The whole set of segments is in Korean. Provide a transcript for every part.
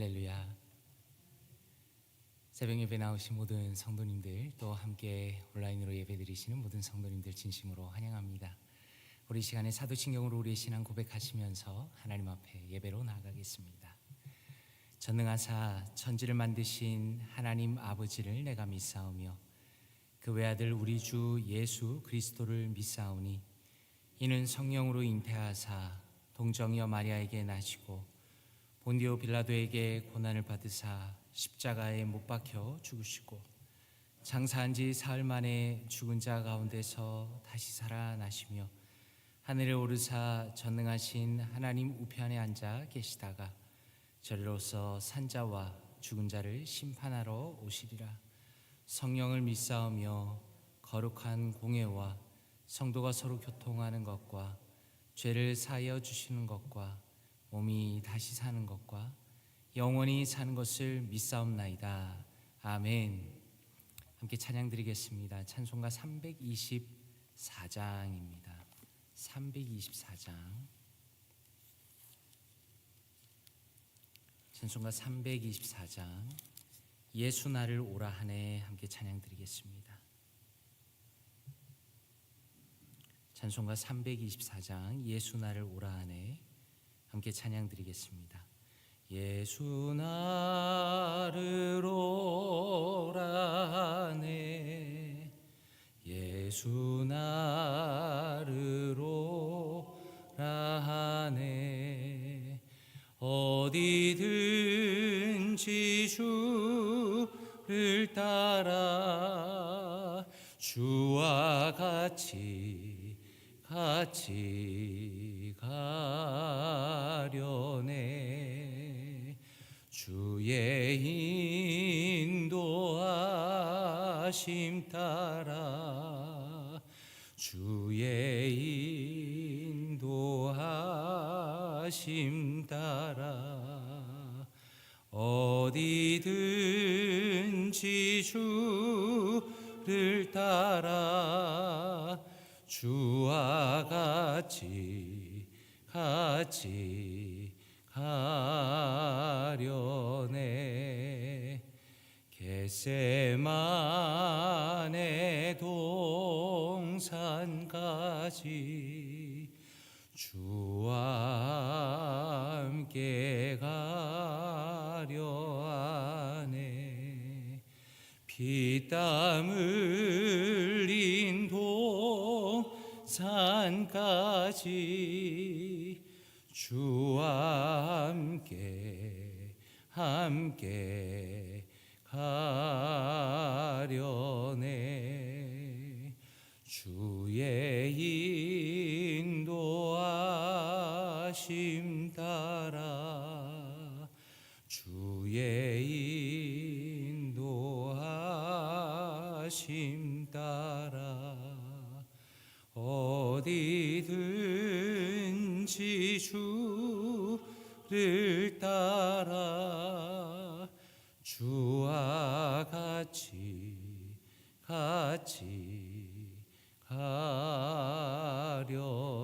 할렐루야. 새벽 예배 나오신 모든 성도님들, 또 함께 온라인으로 예배 드리시는 모든 성도님들 진심으로 환영합니다. 우리 이 시간에 사도신경으로 우리의 신앙 고백하시면서 하나님 앞에 예배로 나아가겠습니다. 전능하사 천지를 만드신 하나님 아버지를 내가 믿사오며 그 외아들 우리 주 예수 그리스도를 믿사오니 이는 성령으로 잉태하사 동정녀 마리아에게 나시고 본디오 빌라도에게 고난을 받으사 십자가에 못 박혀 죽으시고 장사한 지 사흘 만에 죽은 자 가운데서 다시 살아나시며 하늘에 오르사 전능하신 하나님 우편에 앉아 계시다가 저리로서 산자와 죽은 자를 심판하러 오시리라. 성령을 믿사오며 거룩한 공회와 성도가 서로 교통하는 것과 죄를 사하여 주시는 것과 몸이 다시 사는 것과 영원히 사는 것을 믿사옵나이다. 아멘. 함께 찬양 드리겠습니다. 찬송가 324장입니다. 324장. 찬송가 324장. 예수 나를 오라 하네. 함께 찬양 드리겠습니다. 찬송가 324장. 예수 나를 오라 하네. 함께 찬양 드리겠습니다. 예수 나를 오라네 예수 나를 오라네 어디든지 주를 따라 주와 같이 가려네 주의 인도하심 따라 주의 인도하심 따라 어디든지 주를 따라 주와 같이 가려네 겟세마네 동산까지 주와 함께 가려 하네 피땀 흘린 동산까지 주와 함께 가려네 주의 인도하심 따라 주의 인도하심 따라 어디든지 주를 따라 주와 같이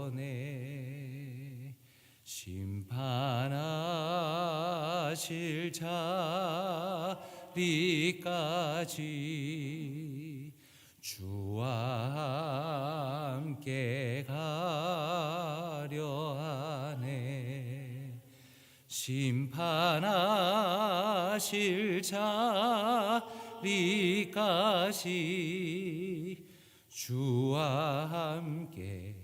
가려네 심판하실 자리까지 주와 함께 가려 하네 심판하실 자리까지 주와 함께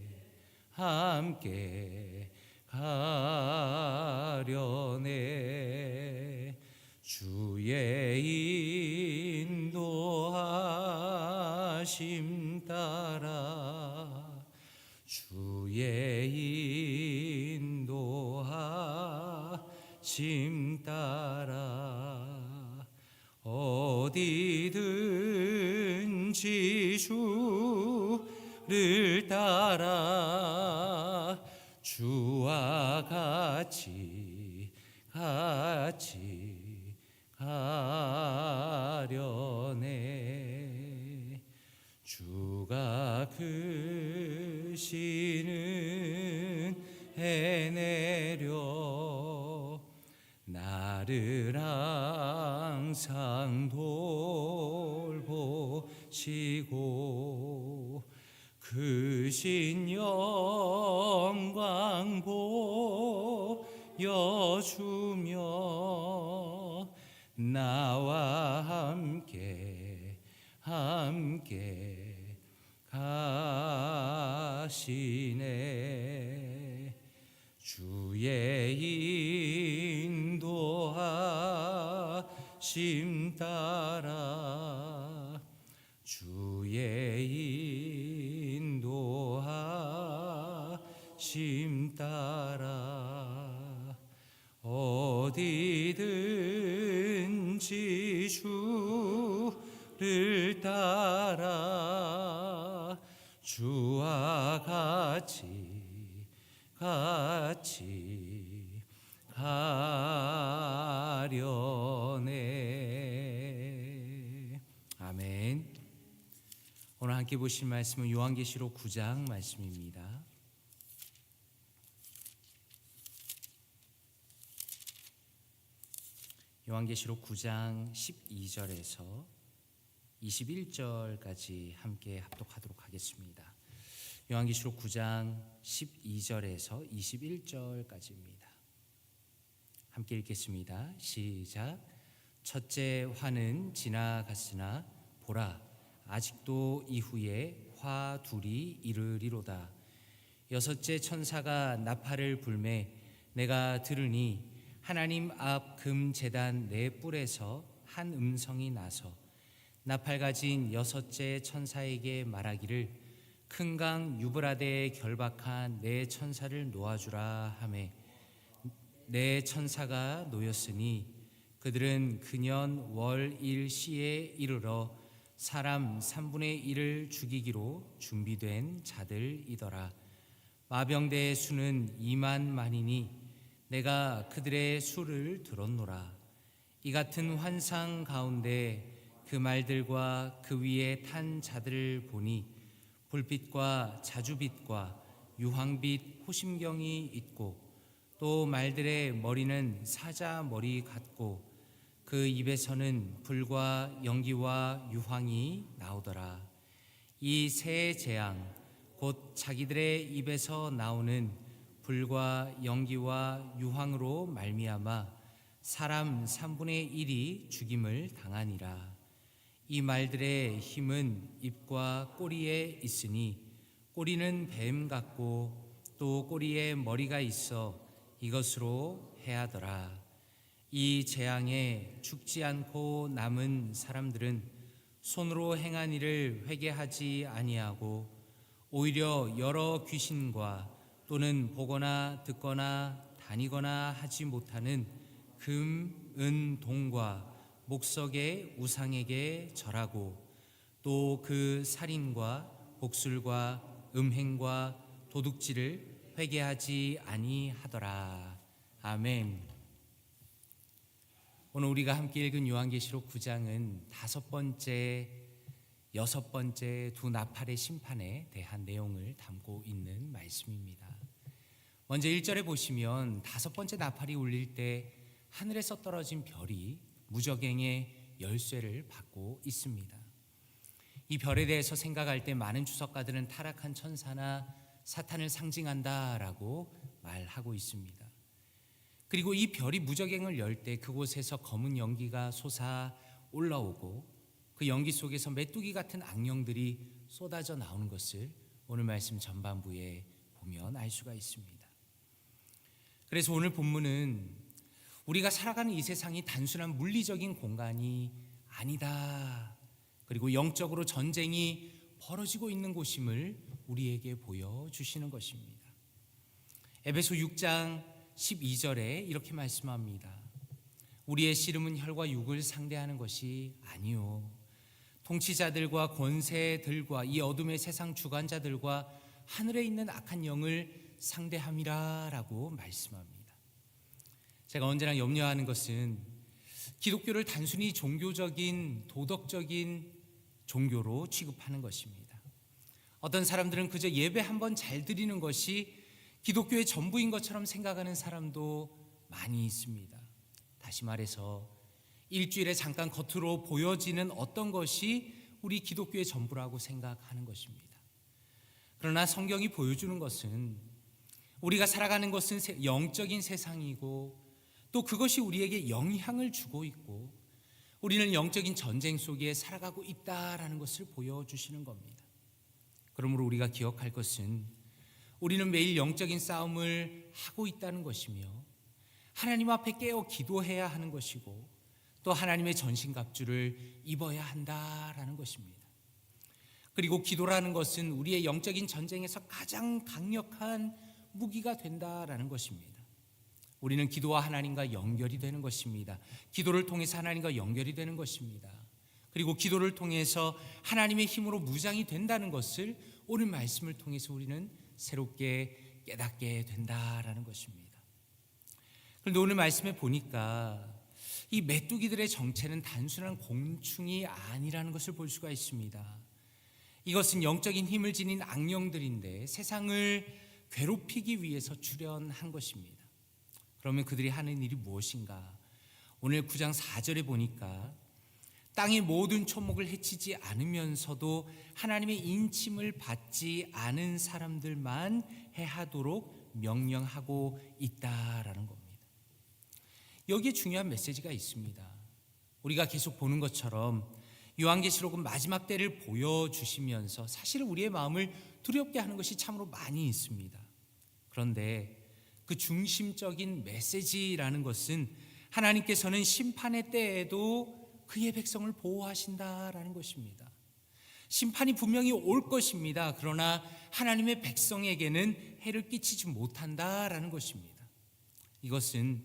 가려네 주의 인도하심 따라 주의 인도하심 따라 어디든지 주를 따라 주와 같이 가려네 주가 크시는 해 내려 나를 지고 크신 영광 보여주며 나와 함께 가시네. 주의 인도하심 따라 주의 인도하심 따라 어디든지 주를 따라 주와 같이 가려네. 아멘. 오늘 함께 보실 말씀은 요한계시록 9장 말씀입니다. 요한계시록 9장 12절에서 21절까지 함께 합독하도록 하겠습니다. 요한계시록 9장 12절에서 21절까지입니다. 함께 읽겠습니다. 시작. 첫째 화는 지나갔으나 보라, 아직도 이후에 화 둘이 이르리로다. 여섯째 천사가 나팔을 불매 내가 들으니 하나님 앞 금 제단 네 뿔에서 한 음성이 나서 나팔 가진 여섯째 천사에게 말하기를 큰 강 유브라데에 결박한 네 천사를 놓아주라 하매 네 천사가 놓였으니 그들은 그년 월 일시에 이르러 사람 3분의 1을 죽이기로 준비된 자들이더라. 마병대의 수는 2만 만이니 내가 그들의 수를 들었노라. 이 같은 환상 가운데 그 말들과 그 위에 탄 자들을 보니 불빛과 자주빛과 유황빛 호심경이 있고 또 말들의 머리는 사자 머리 같고 그 입에서는 불과 연기와 유황이 나오더라. 이 세 재앙 곧 자기들의 입에서 나오는 불과 연기와 유황으로 말미암아 사람 3분의 1이 죽임을 당하니라. 이 말들의 힘은 입과 꼬리에 있으니 꼬리는 뱀 같고 또 꼬리에 머리가 있어 이것으로 해하더라. 이 재앙에 죽지 않고 남은 사람들은 손으로 행한 일을 회개하지 아니하고 오히려 여러 귀신과 또는 보거나 듣거나 다니거나 하지 못하는 금, 은, 동과 목석의 우상에게 절하고 또 그 살인과 복술과 음행과 도둑질을 회개하지 아니하더라. 아멘. 오늘 우리가 함께 읽은 요한계시록 9장은 5번째, 6번째 두 나팔의 심판에 대한 내용을 담고 있는 말씀입니다. 먼저 1절에 보시면 5번째 나팔이 울릴 때 하늘에서 떨어진 별이 무저갱의 열쇠를 받고 있습니다. 이 별에 대해서 생각할 때 많은 주석가들은 타락한 천사나 사탄을 상징한다라고 말하고 있습니다. 그리고 이 별이 무저갱을 열 때 그곳에서 검은 연기가 솟아 올라오고 그 연기 속에서 메뚜기 같은 악령들이 쏟아져 나오는 것을 오늘 말씀 전반부에 보면 알 수가 있습니다. 그래서 오늘 본문은 우리가 살아가는 이 세상이 단순한 물리적인 공간이 아니다. 그리고 영적으로 전쟁이 벌어지고 있는 곳임을 우리에게 보여주시는 것입니다. 에베소 6장 12절에 이렇게 말씀합니다. 우리의 씨름은 혈과 육을 상대하는 것이 아니요 통치자들과 권세들과 이 어둠의 세상 주관자들과 하늘에 있는 악한 영을 상대함이라 라고 말씀합니다. 제가 언제나 염려하는 것은 기독교를 단순히 종교적인 도덕적인 종교로 취급하는 것입니다. 어떤 사람들은 그저 예배 한번 잘 드리는 것이 기독교의 전부인 것처럼 생각하는 사람도 많이 있습니다. 다시 말해서 일주일에 잠깐 겉으로 보여지는 어떤 것이 우리 기독교의 전부라고 생각하는 것입니다. 그러나 성경이 보여주는 것은 우리가 살아가는 것은 영적인 세상이고 또 그것이 우리에게 영향을 주고 있고 우리는 영적인 전쟁 속에 살아가고 있다라는 것을 보여주시는 겁니다. 그러므로 우리가 기억할 것은 우리는 매일 영적인 싸움을 하고 있다는 것이며 하나님 앞에 깨어 기도해야 하는 것이고 또 하나님의 전신갑주를 입어야 한다라는 것입니다. 그리고 기도라는 것은 우리의 영적인 전쟁에서 가장 강력한 무기가 된다라는 것입니다. 우리는 기도와 하나님과 연결이 되는 것입니다. 기도를 통해서 하나님과 연결이 되는 것입니다. 그리고 기도를 통해서 하나님의 힘으로 무장이 된다는 것을 오늘 말씀을 통해서 우리는 새롭게 깨닫게 된다라는 것입니다. 그런데 오늘 말씀에 보니까 이 메뚜기들의 정체는 단순한 곤충이 아니라는 것을 볼 수가 있습니다. 이것은 영적인 힘을 지닌 악령들인데 세상을 괴롭히기 위해서 출현한 것입니다. 그러면 그들이 하는 일이 무엇인가? 오늘 9장 4절에 보니까 땅의 모든 초목을 해치지 않으면서도 하나님의 인침을 받지 않은 사람들만 해하도록 명령하고 있다라는 겁니다. 여기에 중요한 메시지가 있습니다. 우리가 계속 보는 것처럼 요한계시록은 마지막 때를 보여주시면서 사실 우리의 마음을 두렵게 하는 것이 참으로 많이 있습니다. 그런데 그 중심적인 메시지라는 것은 하나님께서는 심판의 때에도 그의 백성을 보호하신다라는 것입니다. 심판이 분명히 올 것입니다. 그러나 하나님의 백성에게는 해를 끼치지 못한다라는 것입니다. 이것은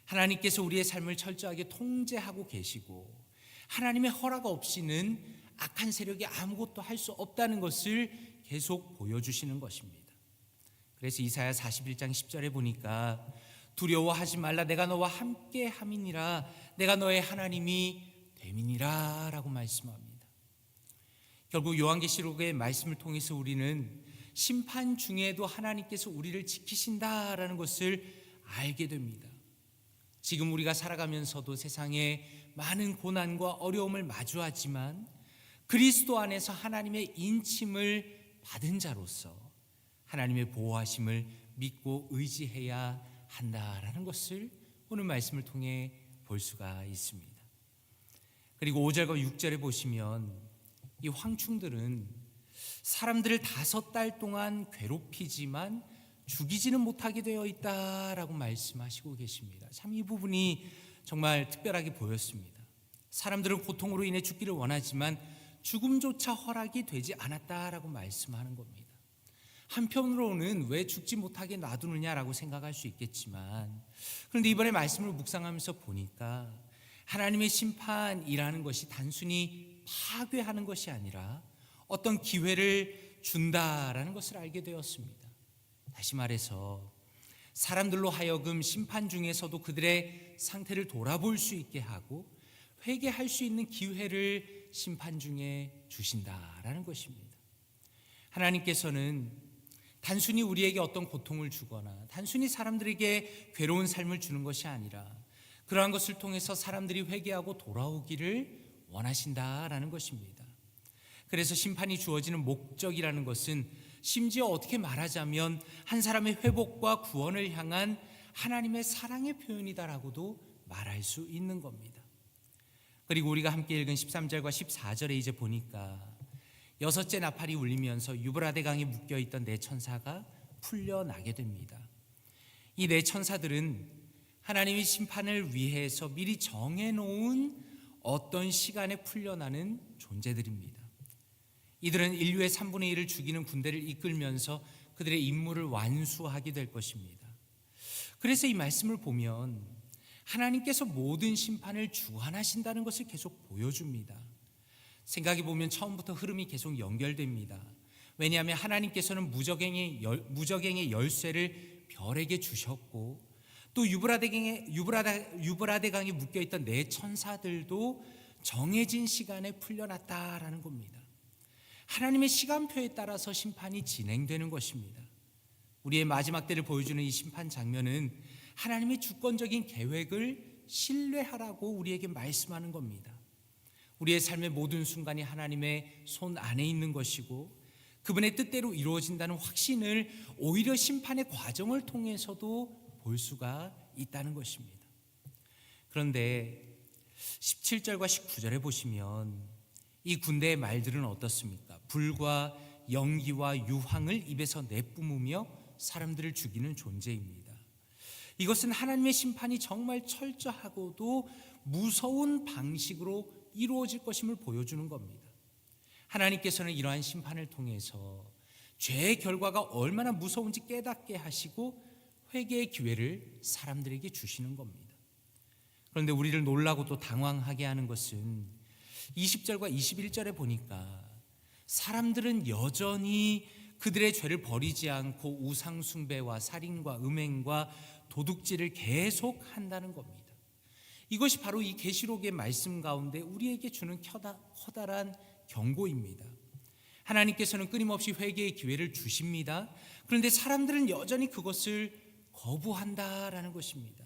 하나님께서 우리의 삶을 철저하게 통제하고 계시고 하나님의 허락 없이는 악한 세력이 아무것도 할 수 없다는 것을 계속 보여주시는 것입니다. 그래서 이사야 41장 10절에 보니까 두려워하지 말라 내가 너와 함께 함이니라 내가 너의 하나님이 됨이니라 라고 말씀합니다. 결국 요한계시록의 말씀을 통해서 우리는 심판 중에도 하나님께서 우리를 지키신다라는 것을 알게 됩니다. 지금 우리가 살아가면서도 세상에 많은 고난과 어려움을 마주하지만 그리스도 안에서 하나님의 인침을 받은 자로서 하나님의 보호하심을 믿고 의지해야 한다라는 것을 오늘 말씀을 통해 볼 수가 있습니다. 그리고 5절과 6절에 보시면 이 황충들은 사람들을 5달 동안 괴롭히지만 죽이지는 못하게 되어 있다라고 말씀하시고 계십니다. 참 이 부분이 정말 특별하게 보였습니다. 사람들은 고통으로 인해 죽기를 원하지만 죽음조차 허락이 되지 않았다라고 말씀하는 겁니다. 한편으로는 왜 죽지 못하게 놔두느냐라고 생각할 수 있겠지만 그런데 이번에 말씀을 묵상하면서 보니까 하나님의 심판이라는 것이 단순히 파괴하는 것이 아니라 어떤 기회를 준다라는 것을 알게 되었습니다. 다시 말해서 사람들로 하여금 심판 중에서도 그들의 상태를 돌아볼 수 있게 하고 회개할 수 있는 기회를 심판 중에 주신다라는 것입니다. 하나님께서는 단순히 우리에게 어떤 고통을 주거나 단순히 사람들에게 괴로운 삶을 주는 것이 아니라 그러한 것을 통해서 사람들이 회개하고 돌아오기를 원하신다라는 것입니다. 그래서 심판이 주어지는 목적이라는 것은 심지어 어떻게 말하자면 한 사람의 회복과 구원을 향한 하나님의 사랑의 표현이다라고도 말할 수 있는 겁니다. 그리고 우리가 함께 읽은 13절과 14절에 이제 보니까 6째 나팔이 울리면서 유브라데 강에 묶여있던 네 천사가 풀려나게 됩니다. 이 네 천사들은 하나님의 심판을 위해서 미리 정해놓은 어떤 시간에 풀려나는 존재들입니다. 이들은 인류의 3분의 1을 죽이는 군대를 이끌면서 그들의 임무를 완수하게 될 것입니다. 그래서 이 말씀을 보면 하나님께서 모든 심판을 주관하신다는 것을 계속 보여줍니다. 생각해 보면 처음부터 흐름이 계속 연결됩니다. 왜냐하면 하나님께서는 무적행의 열쇠를 별에게 주셨고 또 유브라데 강에 묶여있던 네 천사들도 정해진 시간에 풀려났다라는 겁니다. 하나님의 시간표에 따라서 심판이 진행되는 것입니다. 우리의 마지막 때를 보여주는 이 심판 장면은 하나님의 주권적인 계획을 신뢰하라고 우리에게 말씀하는 겁니다. 우리의 삶의 모든 순간이 하나님의 손 안에 있는 것이고 그분의 뜻대로 이루어진다는 확신을 오히려 심판의 과정을 통해서도 볼 수가 있다는 것입니다. 그런데 17절과 19절에 보시면 이 군대의 말들은 어떻습니까? 불과 연기와 유황을 입에서 내뿜으며 사람들을 죽이는 존재입니다. 이것은 하나님의 심판이 정말 철저하고도 무서운 방식으로 이루어질 것임을 보여주는 겁니다. 하나님께서는 이러한 심판을 통해서 죄의 결과가 얼마나 무서운지 깨닫게 하시고 회개의 기회를 사람들에게 주시는 겁니다. 그런데 우리를 놀라고 또 당황하게 하는 것은 20절과 21절에 보니까 사람들은 여전히 그들의 죄를 버리지 않고 우상 숭배와 살인과 음행과 도둑질을 계속 한다는 겁니다. 이것이 바로 이 계시록의 말씀 가운데 우리에게 주는 커다란 경고입니다. 하나님께서는 끊임없이 회개의 기회를 주십니다. 그런데 사람들은 여전히 그것을 거부한다라는 것입니다.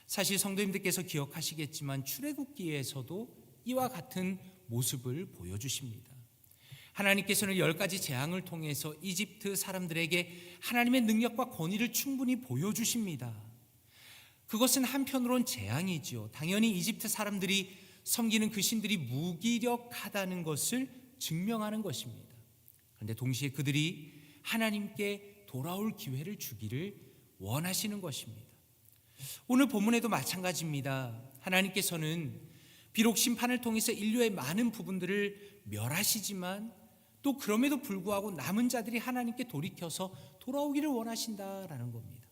사실 성도님들께서 기억하시겠지만 출애굽기에서도 이와 같은 모습을 보여주십니다. 하나님께서는 10가지 재앙을 통해서 이집트 사람들에게 하나님의 능력과 권위를 충분히 보여주십니다. 그것은 한편으론 재앙이지요. 당연히 이집트 사람들이 섬기는 그 신들이 무기력하다는 것을 증명하는 것입니다. 그런데 동시에 그들이 하나님께 돌아올 기회를 주기를 원하시는 것입니다. 오늘 본문에도 마찬가지입니다. 하나님께서는 비록 심판을 통해서 인류의 많은 부분들을 멸하시지만 또 그럼에도 불구하고 남은 자들이 하나님께 돌이켜서 돌아오기를 원하신다라는 겁니다.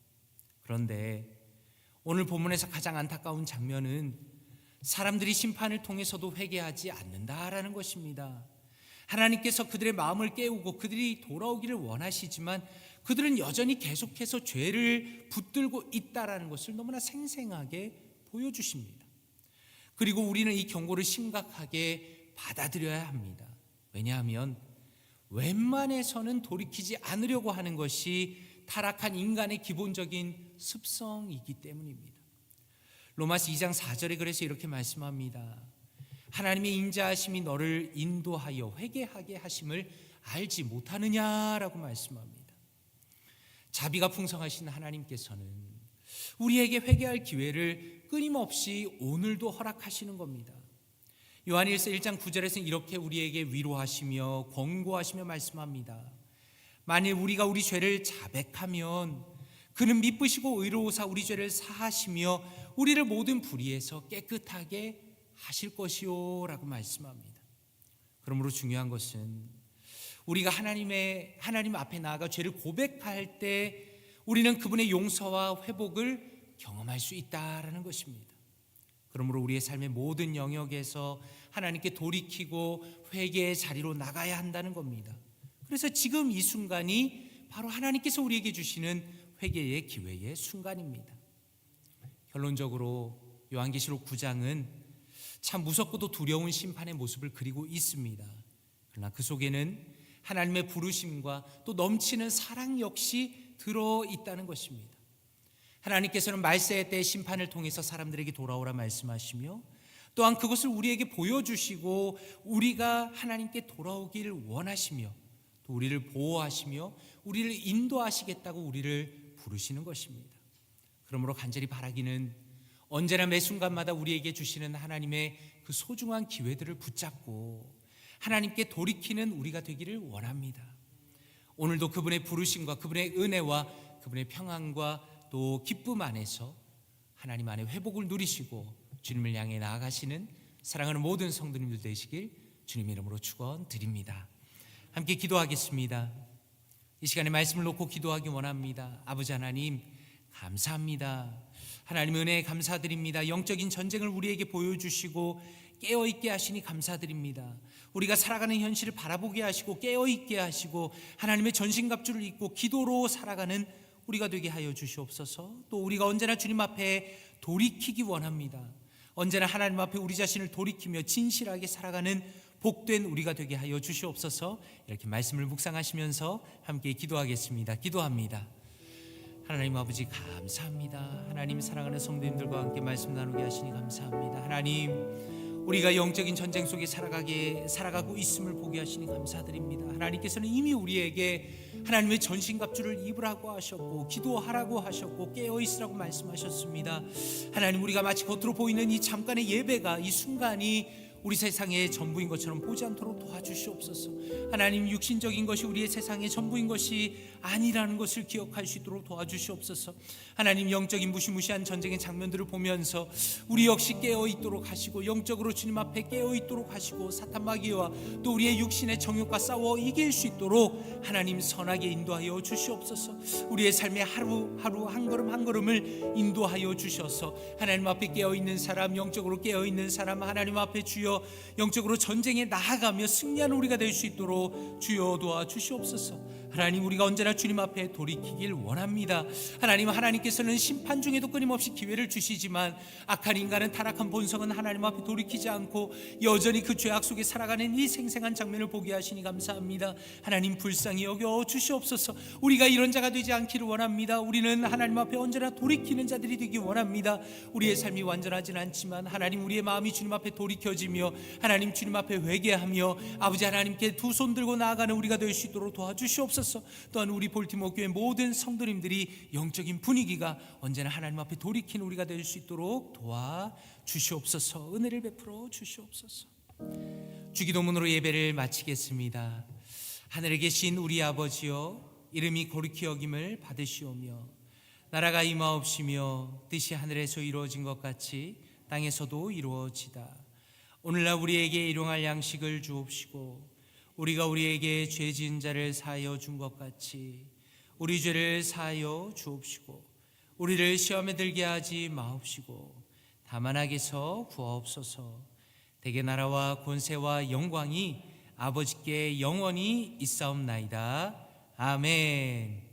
그런데 오늘 본문에서 가장 안타까운 장면은 사람들이 심판을 통해서도 회개하지 않는다라는 것입니다. 하나님께서 그들의 마음을 깨우고 그들이 돌아오기를 원하시지만 그들은 여전히 계속해서 죄를 붙들고 있다라는 것을 너무나 생생하게 보여주십니다. 그리고 우리는 이 경고를 심각하게 받아들여야 합니다. 왜냐하면 웬만해서는 돌이키지 않으려고 하는 것이 타락한 인간의 기본적인 습성이기 때문입니다. 로마서 2장 4절에 그래서 이렇게 말씀합니다. 하나님의 인자하심이 너를 인도하여 회개하게 하심을 알지 못하느냐라고 말씀합니다. 자비가 풍성하신 하나님께서는 우리에게 회개할 기회를 끊임없이 오늘도 허락하시는 겁니다. 요한일서 1장 9절에서는 이렇게 우리에게 위로하시며 권고하시며 말씀합니다. 만일 우리가 우리 죄를 자백하면 그는 미쁘시고 의로우사 우리 죄를 사하시며 우리를 모든 불의에서 깨끗하게 하실 것이요 라고 말씀합니다. 그러므로 중요한 것은 우리가 하나님 앞에 나아가 죄를 고백할 때 우리는 그분의 용서와 회복을 경험할 수 있다라는 것입니다. 그러므로 우리의 삶의 모든 영역에서 하나님께 돌이키고 회개의 자리로 나가야 한다는 겁니다. 그래서 지금 이 순간이 바로 하나님께서 우리에게 주시는 회개의 기회의 순간입니다. 결론적으로 요한계시록 9장은 참 무섭고도 두려운 심판의 모습을 그리고 있습니다. 그러나 그 속에는 하나님의 부르심과 또 넘치는 사랑 역시 들어있다는 것입니다. 하나님께서는 말세의 때 심판을 통해서 사람들에게 돌아오라 말씀하시며 또한 그것을 우리에게 보여주시고 우리가 하나님께 돌아오기를 원하시며 또 우리를 보호하시며 우리를 인도하시겠다고 우리를 부르시는 것입니다. 그러므로 간절히 바라기는 언제나 매 순간마다 우리에게 주시는 하나님의 그 소중한 기회들을 붙잡고 하나님께 돌이키는 우리가 되기를 원합니다. 오늘도 그분의 부르심과 그분의 은혜와 그분의 평안과 또 기쁨 안에서 하나님 안에 회복을 누리시고 주님을 향해 나아가시는 사랑하는 모든 성도님들 되시길 주님 이름으로 축원드립니다. 함께 기도하겠습니다. 이 시간에 말씀을 놓고 기도하기 원합니다. 아버지 하나님 감사합니다. 하나님 은혜에 감사드립니다. 영적인 전쟁을 우리에게 보여주시고 깨어있게 하시니 감사드립니다. 우리가 살아가는 현실을 바라보게 하시고 깨어있게 하시고 하나님의 전신갑주를 입고 기도로 살아가는 우리가 되게 하여 주시옵소서. 또 우리가 언제나 주님 앞에 돌이키기 원합니다. 언제나 하나님 앞에 우리 자신을 돌이키며 진실하게 살아가는 복된 우리가 되게 하여 주시옵소서. 이렇게 말씀을 묵상하시면서 함께 기도하겠습니다. 기도합니다. 하나님 아버지 감사합니다. 하나님 사랑하는 성도님들과 함께 말씀 나누게 하시니 감사합니다. 하나님 우리가 영적인 전쟁 속에 살아가고 있음을 보게 하시니 감사드립니다. 하나님께서는 이미 우리에게 하나님의 전신갑주를 입으라고 하셨고 기도하라고 하셨고 깨어있으라고 말씀하셨습니다. 하나님, 우리가 마치 겉으로 보이는 이 잠깐의 예배가, 이 순간이 우리 세상의 전부인 것처럼 보지 않도록 도와주시옵소서. 하나님, 육신적인 것이 우리의 세상의 전부인 것이 아니라는 것을 기억할 수 있도록 도와주시옵소서. 하나님, 영적인 무시무시한 전쟁의 장면들을 보면서 우리 역시 깨어있도록 하시고 영적으로 주님 앞에 깨어있도록 하시고 사탄 마귀와 또 우리의 육신의 정욕과 싸워 이길 수 있도록 하나님 선하게 인도하여 주시옵소서. 우리의 삶의 하루하루 한 걸음 한 걸음을 인도하여 주셔서 하나님 앞에 깨어있는 사람, 영적으로 깨어있는 사람, 하나님 앞에 주여 영적으로 전쟁에 나아가며 승리하는 우리가 될 수 있도록 주여 도와주시옵소서. 하나님, 우리가 언제나 주님 앞에 돌이키길 원합니다. 하나님께서는 심판 중에도 끊임없이 기회를 주시지만 악한 인간은, 타락한 본성은 하나님 앞에 돌이키지 않고 여전히 그 죄악 속에 살아가는 이 생생한 장면을 보게 하시니 감사합니다. 하나님, 불쌍히 여겨 주시옵소서. 우리가 이런 자가 되지 않기를 원합니다. 우리는 하나님 앞에 언제나 돌이키는 자들이 되기 원합니다. 우리의 삶이 완전하진 않지만 하나님, 우리의 마음이 주님 앞에 돌이켜지며 하나님 주님 앞에 회개하며 아버지 하나님께 두 손 들고 나아가는 우리가 될 수 있도록 도와주시옵소서. 또한 우리 볼티모어 교회 모든 성도님들이 영적인 분위기가 언제나 하나님 앞에 돌이키는 우리가 될 수 있도록 도와주시옵소서. 은혜를 베풀어 주시옵소서. 주기도문으로 예배를 마치겠습니다. 하늘에 계신 우리 아버지여, 이름이 거룩히 여김을 받으시오며 나라가 임하옵시며 뜻이 하늘에서 이루어진 것 같이 땅에서도 이루어지다. 오늘날 우리에게 일용할 양식을 주옵시고 우리가 우리에게 죄 지은 자를 사하여 준 것 같이 우리 죄를 사하여 주옵시고 우리를 시험에 들게 하지 마옵시고 다만 악에서 구하옵소서. 대개 나라와 권세와 영광이 아버지께 영원히 있사옵나이다. 아멘.